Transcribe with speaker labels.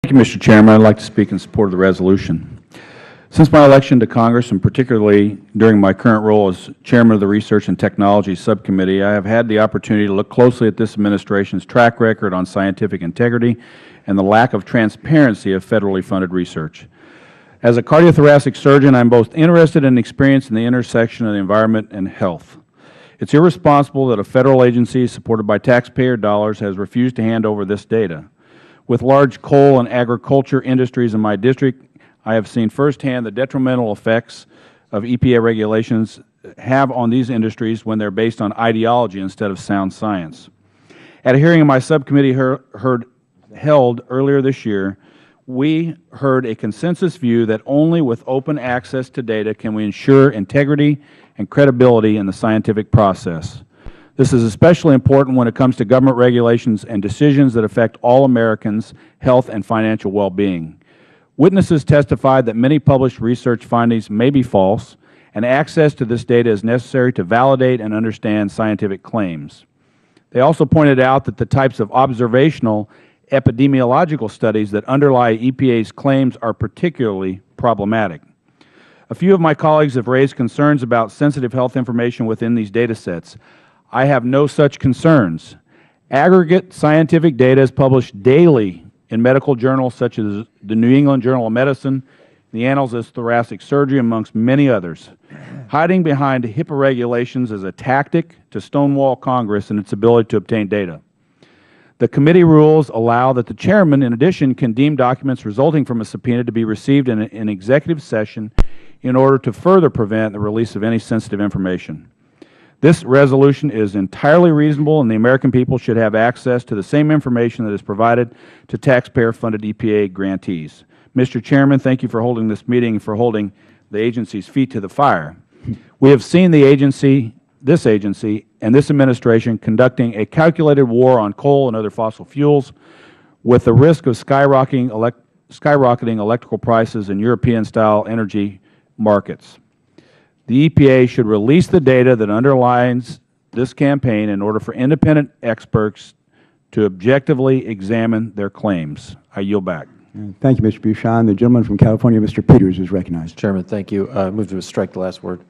Speaker 1: Thank you, Mr. Chairman. I would like to speak in support of the resolution. Since my election to Congress, and particularly during my current role as Chairman of the Research and Technology Subcommittee, I have had the opportunity to look closely at this Administration's track record on scientific integrity and the lack of transparency of federally funded research. As a cardiothoracic surgeon, I am both interested and experienced in the intersection of the environment and health. It is irresponsible that a Federal agency supported by taxpayer dollars has refused to hand over this data. With large coal and agriculture industries in my district, I have seen firsthand the detrimental effects of EPA regulations have on these industries when they are based on ideology instead of sound science. At a hearing my subcommittee held earlier this year, we heard a consensus view that only with open access to data can we ensure integrity and credibility in the scientific process. This is especially important when it comes to government regulations and decisions that affect all Americans' health and financial well-being. Witnesses testified that many published research findings may be false, and access to this data is necessary to validate and understand scientific claims. They also pointed out that the types of observational epidemiological studies that underlie EPA's claims are particularly problematic. A few of my colleagues have raised concerns about sensitive health information within these data sets. I have no such concerns. Aggregate scientific data is published daily in medical journals such as the New England Journal of Medicine, the Annals of Thoracic Surgery, amongst many others. Hiding behind HIPAA regulations is a tactic to stonewall Congress and its ability to obtain data. The committee rules allow that the Chairman, in addition, can deem documents resulting from a subpoena to be received in an executive session in order to further prevent the release of any sensitive information. This resolution is entirely reasonable, and the American people should have access to the same information that is provided to taxpayer-funded EPA grantees. Mr. Chairman, thank you for holding this meeting and for holding the agency's feet to the fire. We have seen this agency and this administration conducting a calculated war on coal and other fossil fuels with the risk of skyrocketing electrical prices in European-style energy markets. The EPA should release the data that underlies this campaign in order for independent experts to objectively examine their claims. I yield back.
Speaker 2: Thank you, Mr. Bucshon. The gentleman from California, Mr. Peters, is recognized.
Speaker 3: Chairman, thank you. I move to strike the last word.